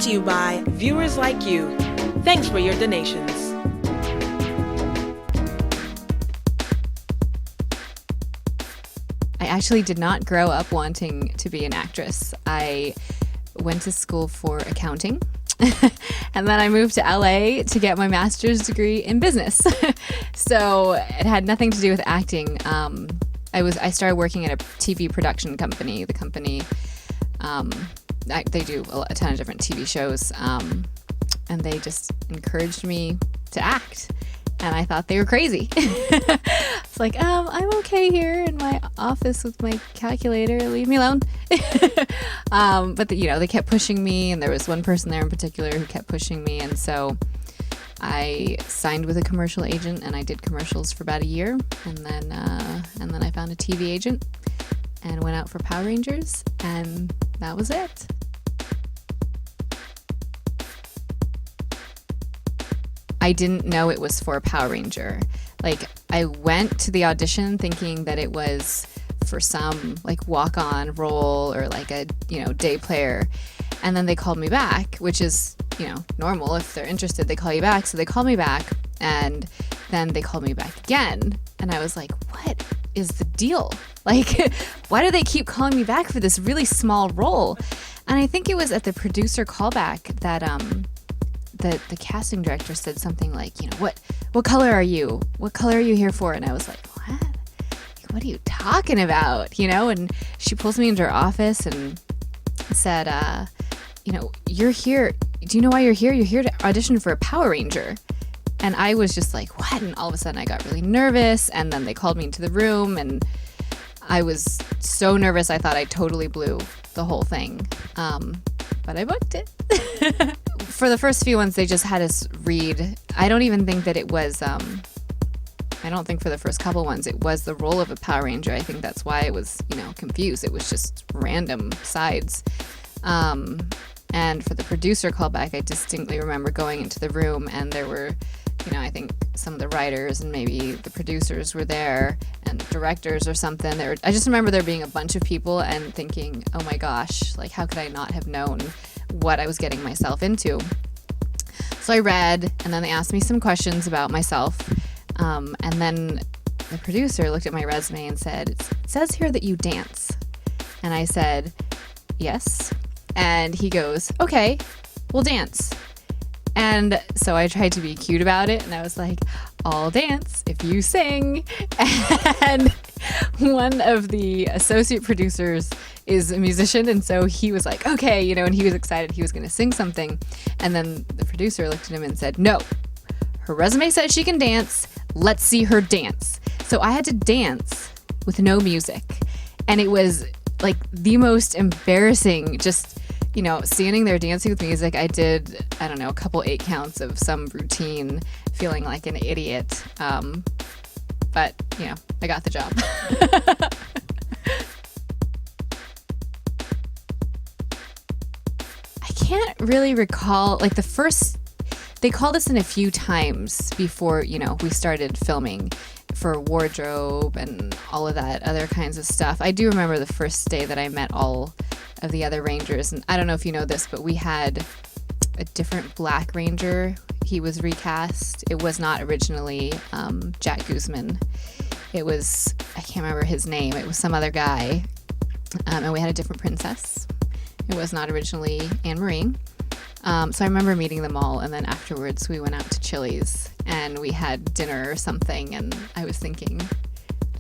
to you by viewers like you. Thanks for your donations. I actually did not grow up wanting to be an actress. I went to school for accounting and then I moved to LA to get my master's degree in business. So it had nothing to do with acting. I started working at a TV production company. The company, they do a ton of different TV shows, and they just encouraged me to act. And I thought they were crazy. It's like, I'm okay here in my office with my calculator. Leave me alone. But they kept pushing me, and there was one person there in particular who kept pushing me, and so I signed with a commercial agent, and I did commercials for about a year, and then I found a TV agent, and went out for Power Rangers, and that was it. I didn't know it was for Power Ranger. Like, I went to the audition thinking that it was for some like walk-on role or like a, day player. And then they called me back, which is, normal. If they're interested, they call you back. So they called me back, and then they called me back again. And I was like, what is the deal? Like, why do they keep calling me back for this really small role? And I think it was at the producer callback that, the casting director said something like, what color are you? What color are you here for? And I was like, what are you talking about? And she pulls me into her office and said, you're here. Do you know why you're here? You're here to audition for a Power Ranger. And I was just like, what? And all of a sudden I got really nervous, and then they called me into the room, and I was so nervous I thought I totally blew the whole thing. But I booked it. For the first few ones, they just had us read. I don't even think that it was, I don't think for the first couple ones it was the role of a Power Ranger. I think that's why it was, confused. It was just random sides. And for the producer callback, I distinctly remember going into the room, and there were, I think some of the writers and maybe the producers were there, and directors or something. I just remember there being a bunch of people and thinking, oh my gosh, like, how could I not have known what I was getting myself into? So I read, and then they asked me some questions about myself. And then the producer looked at my resume and said, it says here that you dance. And I said, yes. And he goes, okay, we'll dance. And so I tried to be cute about it, and I was like, I'll dance if you sing. And one of the associate producers is a musician, and so he was like, okay, and he was excited he was going to sing something. And then the producer looked at him and said, no, her resume says she can dance. Let's see her dance. So I had to dance with no music. And it was like the most embarrassing, just standing there dancing with music. I did, I don't know, a couple 8 counts of some routine, feeling like an idiot. But, I got the job. I can't really recall, like they called us in a few times before, we started filming for wardrobe and all of that other kinds of stuff. I do remember the first day that I met all of the other Rangers, and I don't know if you know this, but we had a different Black Ranger. He was recast. It was not originally Jack Guzman. It was, I can't remember his name. It was some other guy, and we had a different princess. It was not originally Anne Marie. So I remember meeting them all, and then afterwards we went out to Chili's and we had dinner or something, and I was thinking,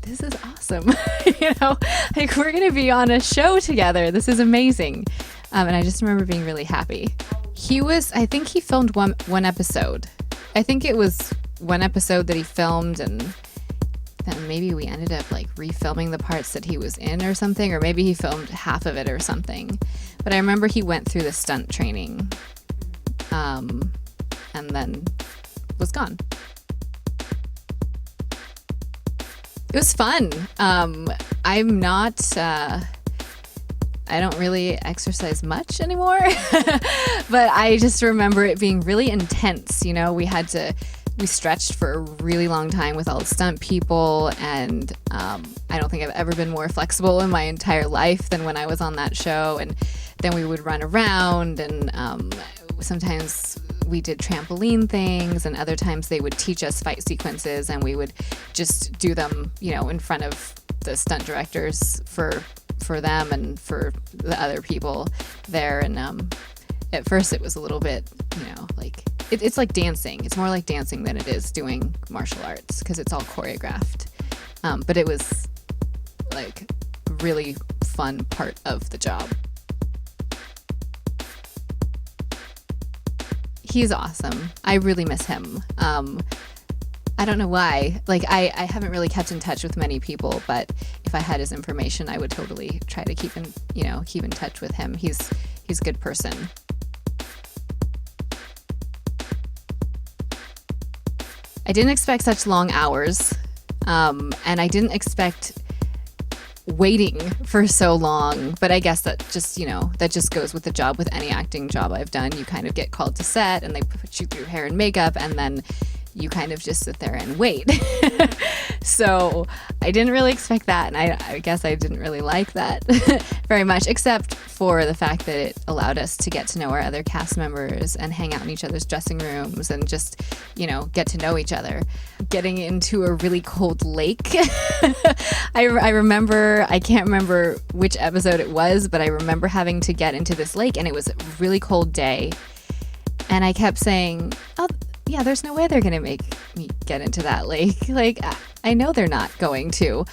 this is awesome. Like, we're going to be on a show together. This is amazing. And I just remember being really happy. I think he filmed one episode. I think it was one episode that he filmed, and then maybe we ended up like refilming the parts that he was in or something, or maybe he filmed half of it or something. But I remember he went through the stunt training, and then was gone. It was fun. I'm not, I don't really exercise much anymore, but I just remember it being really intense. We stretched for a really long time with all the stunt people, and I don't think I've ever been more flexible in my entire life than when I was on that show. And then we would run around, and sometimes we did trampoline things, and other times they would teach us fight sequences, and we would just do them, in front of the stunt directors for them and for the other people there. And at first it was a little bit, like it's like dancing. It's more like dancing than it is doing martial arts because it's all choreographed. But it was like a really fun part of the job. He's awesome. I really miss him. I don't know why. Like I haven't really kept in touch with many people, but if I had his information, I would totally try to keep in touch with him. He's a good person. I didn't expect such long hours, and I didn't expect waiting for so long, but I guess that just goes with the job. With any acting job I've done, you kind of get called to set and they put you through hair and makeup, and then you kind of just sit there and wait. So I didn't really expect that, and I guess I didn't really like that very much, except for the fact that it allowed us to get to know our other cast members and hang out in each other's dressing rooms and just, get to know each other. Getting into a really cold lake. I remember, I can't remember which episode it was, but I remember having to get into this lake, and it was a really cold day. And I kept saying, oh, yeah, there's no way they're going to make me get into that lake. Like, I know they're not going to.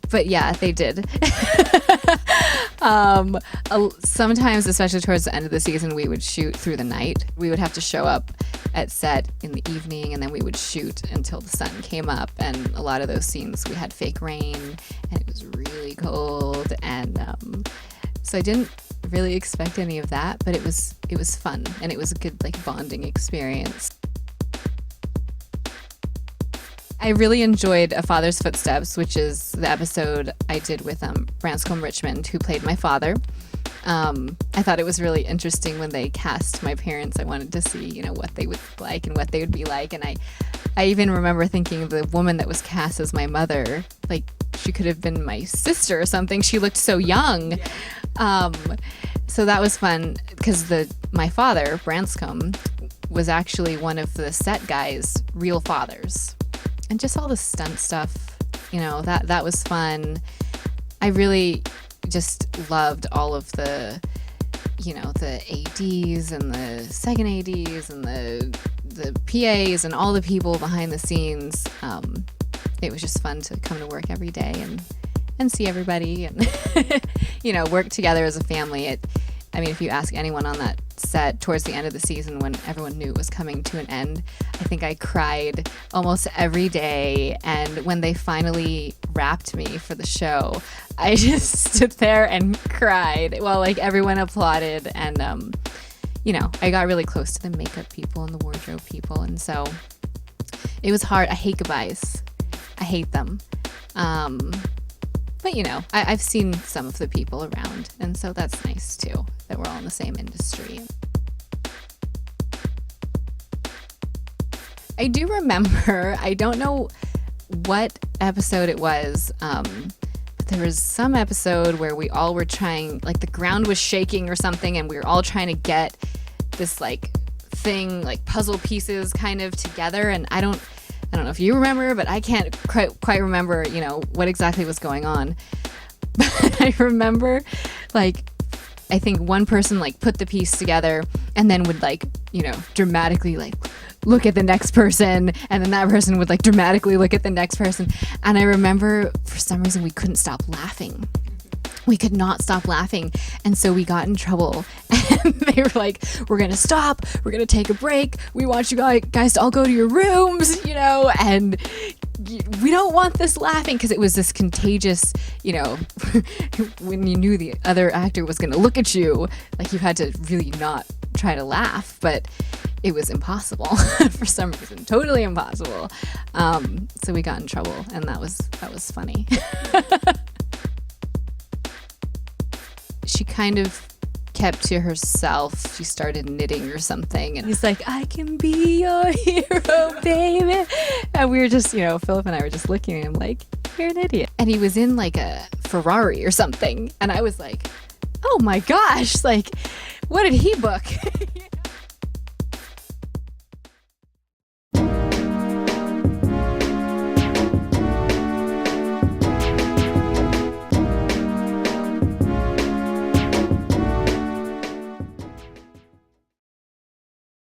But yeah, they did. Sometimes, especially towards the end of the season, we would shoot through the night. We would have to show up at set in the evening, and then we would shoot until the sun came up. And a lot of those scenes, we had fake rain, and it was really cold. And so I didn't really expect any of that, but it was fun, and it was a good bonding experience. I really enjoyed A Father's Footsteps, which is the episode I did with Branscombe Richmond, who played my father. I thought it was really interesting when they cast my parents. I wanted to see, what they would look like and what they would be like. And I even remember thinking the woman that was cast as my mother, she could have been my sister or something. She looked so young. So that was fun because my father, Branscombe, was actually one of the set guys' real fathers. And just all the stunt stuff, that was fun. I really just loved all of the ADs and the second ADs and the PAs and all the people behind the scenes. It was just fun to come to work every day and see everybody and, work together as a family. If you ask anyone on that set towards the end of the season when everyone knew it was coming to an end, I think I cried almost every day. And when they finally wrapped me for the show, I just stood there and cried while everyone applauded. And, I got really close to the makeup people and the wardrobe people. And so it was hard. I hate goodbyes. I hate them. But, I've seen some of the people around, and so that's nice, too, that we're all in the same industry. I do remember, I don't know what episode it was, but there was some episode where we all were trying, the ground was shaking or something, and we were all trying to get this, thing, puzzle pieces kind of together, and I don't know if you remember, but I can't quite remember, what exactly was going on. But I remember, I think one person, put the piece together and then would, dramatically, look at the next person. And then that person would, dramatically look at the next person. And I remember, for some reason, we couldn't stop laughing. We could not stop laughing. And so we got in trouble. And they were like, we're going to stop. We're going to take a break. We want you guys to all go to your rooms, and we don't want this laughing, because it was this contagious, when you knew the other actor was going to look at you, you had to really not try to laugh, but it was impossible for some reason, totally impossible. So we got in trouble, and that was funny. She kind of kept to herself. She started knitting or something, and he's like, I can be your hero, baby. And we were just, Philip and I were just looking at him like, you're an idiot. And he was in a Ferrari or something, and I was like, oh my gosh, like, what did he book?